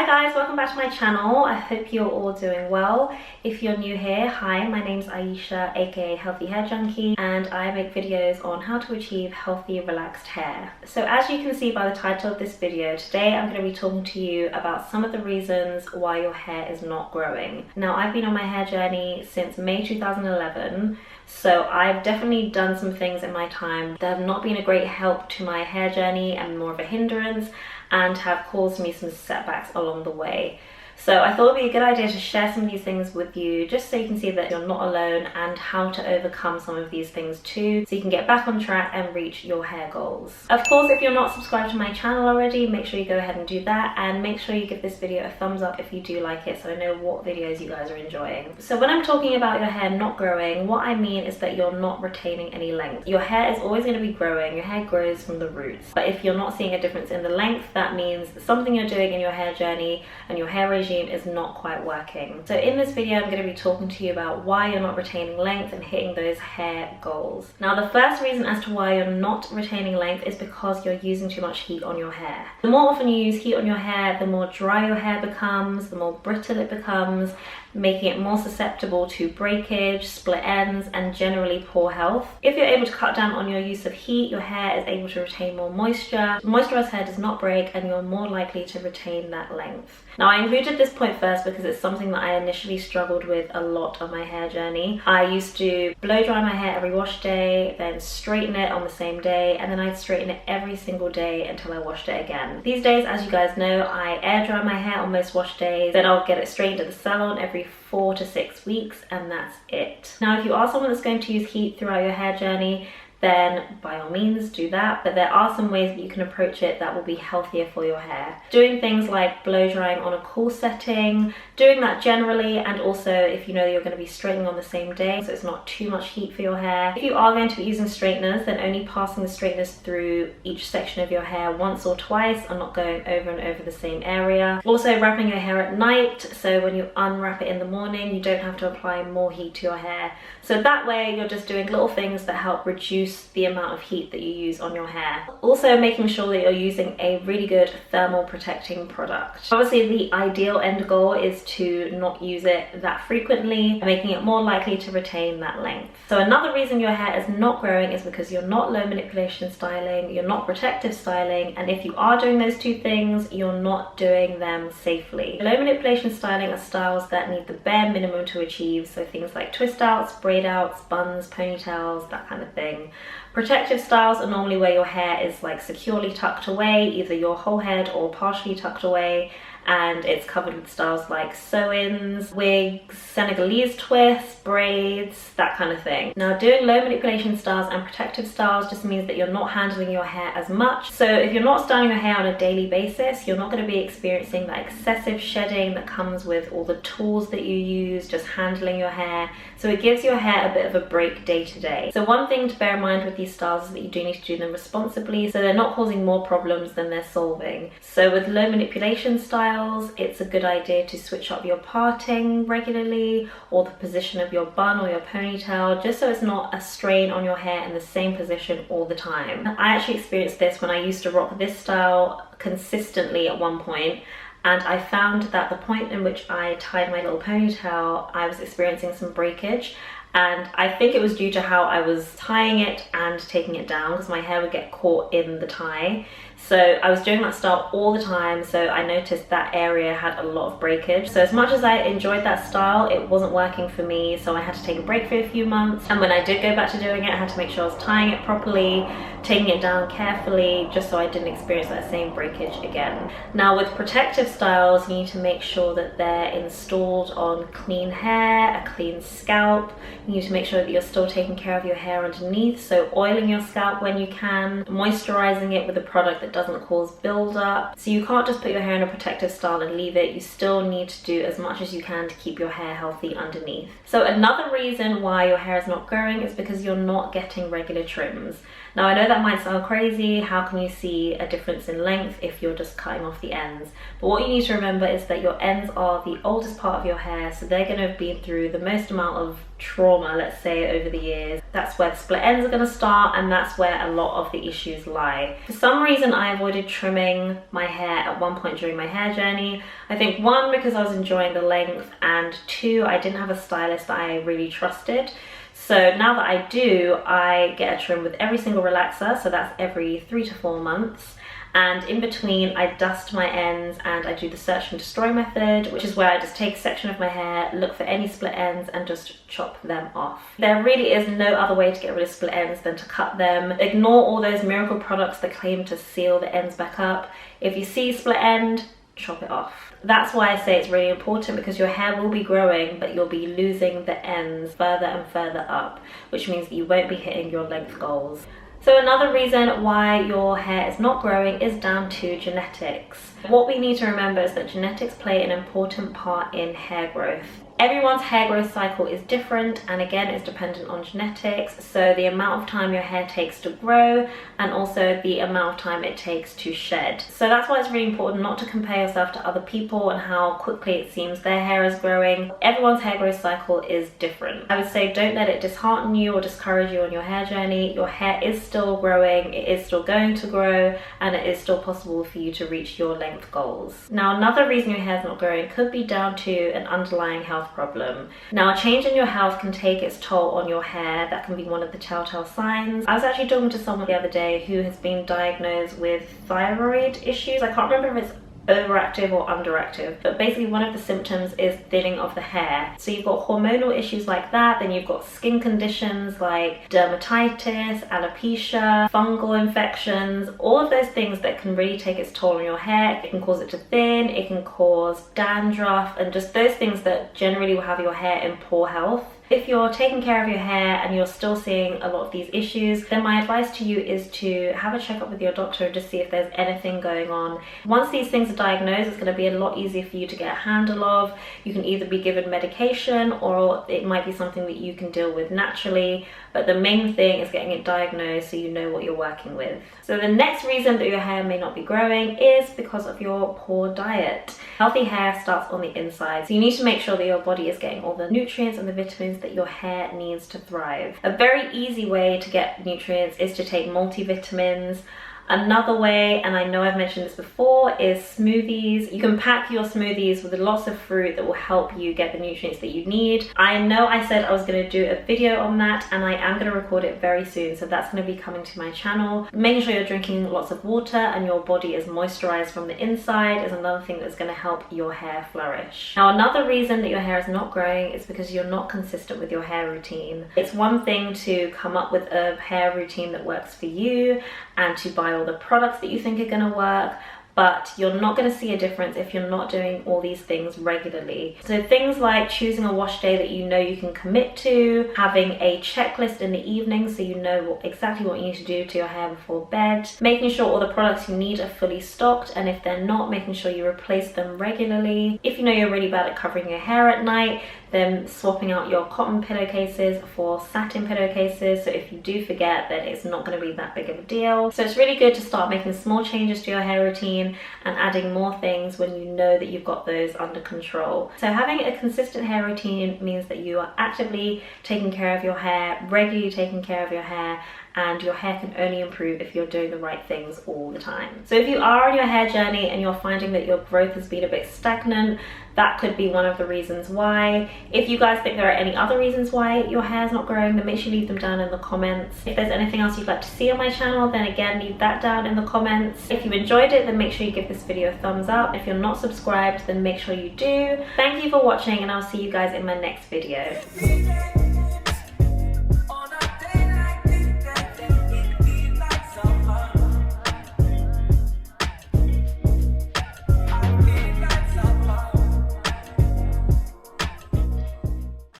guys, welcome back to my channel. I hope you're all doing well. If you're new here, hi, my name's Aisha, aka Healthy Hair Junkie, and I make videos on how to achieve healthy, relaxed hair. So as you can see by the title of this video, today I'm going to be talking to you about some of the reasons why your hair is not growing. Now, I've been on my hair journey since May 2011, so I've definitely done some things in my time that have not been a great help to my hair journey and more of a hindrance, and have caused me some setbacks along the way. So I thought it'd be a good idea to share some of these things with you, just so you can see that you're not alone and how to overcome some of these things too, so you can get back on track and reach your hair goals. Of course, if you're not subscribed to my channel already, make sure you go ahead and do that, and make sure you give this video a thumbs up if you do like it, so I know what videos you guys are enjoying. So when I'm talking about your hair not growing, what I mean is that you're not retaining any length. Your hair is always going to be growing. Your hair grows from the roots, but if you're not seeing a difference in the length, that means something you're doing in your hair journey and your hair regime is not quite working. So in this video, I'm going to be talking to you about why you're not retaining length and hitting those hair goals. Now, the first reason as to why you're not retaining length is because you're using too much heat on your hair. The more often you use heat on your hair, the more dry your hair becomes, the more brittle it becomes, making it more susceptible to breakage, split ends, and generally poor health. If you're able to cut down on your use of heat, your hair is able to retain more moisture. Moisturized hair does not break, and you're more likely to retain that length. Now, I included this point first because it's something that I initially struggled with a lot on my hair journey. I used to blow dry my hair every wash day, then straighten it on the same day, and then I'd straighten it every single day until I washed it again. These days, as you guys know, I air dry my hair on most wash days, then I'll get it straightened at the salon every 4 to 6 weeks, and that's it. Now, if you are someone that's going to use heat throughout your hair journey, then by all means do that, but there are some ways that you can approach it that will be healthier for your hair. Doing things like blow drying on a cool setting, doing that generally, and also if you know you're going to be straightening on the same day, so it's not too much heat for your hair. If you are going to be using straighteners, then only passing the straighteners through each section of your hair once or twice, and not going over and over the same area. Also, wrapping your hair at night, so when you unwrap it in the morning, you don't have to apply more heat to your hair. So that way you're just doing little things that help reduce the amount of heat that you use on your hair. Also, making sure that you're using a really good thermal protecting product. Obviously, the ideal end goal is to not use it that frequently, making it more likely to retain that length. So another reason your hair is not growing is because you're not low manipulation styling, you're not protective styling, and if you are doing those two things, you're not doing them safely. Low manipulation styling are styles that need the bare minimum to achieve, so things like twist outs, braid outs, buns, ponytails, that kind of thing. Protective styles are normally where your hair is like securely tucked away, either your whole head or partially tucked away, and it's covered with styles like sew-ins, wigs, Senegalese twists, braids, that kind of thing. Now, doing low manipulation styles and protective styles just means that you're not handling your hair as much. So if you're not styling your hair on a daily basis, you're not going to be experiencing that excessive shedding that comes with all the tools that you use, just handling your hair. So it gives your hair a bit of a break day to day. So one thing to bear in mind with these styles is that you do need to do them responsibly, so they're not causing more problems than they're solving. So with low manipulation styles, it's a good idea to switch up your parting regularly, or the position of your bun or your ponytail, just so it's not a strain on your hair in the same position all the time. I actually experienced this when I used to rock this style consistently at one point, and I found that the point in which I tied my little ponytail, I was experiencing some breakage. And I think it was due to how I was tying it and taking it down, because my hair would get caught in the tie. So I was doing that style all the time, so I noticed that area had a lot of breakage. So as much as I enjoyed that style, it wasn't working for me, so I had to take a break for a few months. And when I did go back to doing it, I had to make sure I was tying it properly, taking it down carefully, just so I didn't experience that same breakage again. Now, with protective styles, you need to make sure that they're installed on clean hair, a clean scalp. You need to make sure that you're still taking care of your hair underneath, so oiling your scalp when you can, moisturizing it with a product that doesn't cause buildup. So you can't just put your hair in a protective style and leave it. You still need to do as much as you can to keep your hair healthy underneath. So another reason why your hair is not growing is because you're not getting regular trims. Now, I know that might sound crazy. How can you see a difference in length if you're just cutting off the ends? But what you need to remember is that your ends are the oldest part of your hair, so they're going to have been through the most amount of trauma, let's say, over the years, that's where the split ends are going to start, and that's where a lot of the issues lie. For some reason, I avoided trimming my hair at one point during my hair journey. I think 1, because I was enjoying the length, and 2, I didn't have a stylist that I really trusted. So now that I do, I get a trim with every single relaxer, so that's every 3 to 4 months. And in between, I dust my ends and I do the search and destroy method, which is where I just take a section of my hair, look for any split ends and just chop them off. There really is no other way to get rid of split ends than to cut them. Ignore all those miracle products that claim to seal the ends back up. If you see split end, chop it off. That's why I say it's really important, because your hair will be growing, but you'll be losing the ends further and further up, which means that you won't be hitting your length goals. So another reason why your hair is not growing is down to genetics. What we need to remember is that genetics play an important part in hair growth. Everyone's hair growth cycle is different, and again, it's dependent on genetics. So the amount of time your hair takes to grow, and also the amount of time it takes to shed. So that's why it's really important not to compare yourself to other people and how quickly it seems their hair is growing. Everyone's hair growth cycle is different. I would say don't let it dishearten you or discourage you on your hair journey. Your hair is still growing, it is still going to grow, and it is still possible for you to reach your length goals. Now, another reason your hair is not growing could be down to an underlying health problem. Now, a change in your health can take its toll on your hair. That can be one of the telltale signs. I was actually talking to someone the other day who has been diagnosed with thyroid issues. I can't remember if it's overactive or underactive, but basically one of the symptoms is thinning of the hair. So you've got hormonal issues like that, then you've got skin conditions like dermatitis, alopecia, fungal infections, all of those things that can really take its toll on your hair. It can cause it to thin, it can cause dandruff, and just those things that generally will have your hair in poor health. If you're taking care of your hair and you're still seeing a lot of these issues, then my advice to you is to have a checkup with your doctor and just see if there's anything going on. Once these things are diagnosed, it's going to be a lot easier for you to get a handle of. You can either be given medication, or it might be something that you can deal with naturally. But the main thing is getting it diagnosed so you know what you're working with. So the next reason that your hair may not be growing is because of your poor diet. Healthy hair starts on the inside, so you need to make sure that your body is getting all the nutrients and the vitamins that your hair needs to thrive. A very easy way to get nutrients is to take multivitamins. Another way, and I know I've mentioned this before, is smoothies. You can pack your smoothies with lots of fruit that will help you get the nutrients that you need. I know I said I was going to do a video on that, and I am going to record it very soon, so that's going to be coming to my channel. Making sure you're drinking lots of water and your body is moisturized from the inside is another thing that's going to help your hair flourish. Now, another reason that your hair is not growing is because you're not consistent with your hair routine. It's one thing to come up with a hair routine that works for you and to buy all the products that you think are going to work, but you're not going to see a difference if you're not doing all these things regularly. So things like choosing a wash day that you know you can commit to, having a checklist in the evening so you know exactly what you need to do to your hair before bed, making sure all the products you need are fully stocked, and if they're not, making sure you replace them regularly. If you know you're really bad at covering your hair at night, then swapping out your cotton pillowcases for satin pillowcases, so if you do forget, then it's not going to be that big of a deal. So it's really good to start making small changes to your hair routine and adding more things when you know that you've got those under control. So having a consistent hair routine means that you are actively taking care of your hair, regularly taking care of your hair, and your hair can only improve if you're doing the right things all the time. So if you are on your hair journey and you're finding that your growth has been a bit stagnant, that could be one of the reasons why. If you guys think there are any other reasons why your hair is not growing, then make sure you leave them down in the comments. If there's anything else you'd like to see on my channel, then again, leave that down in the comments. If you enjoyed it, then make sure you give this video a thumbs up. If you're not subscribed, then make sure you do. Thank you for watching, and I'll see you guys in my next video.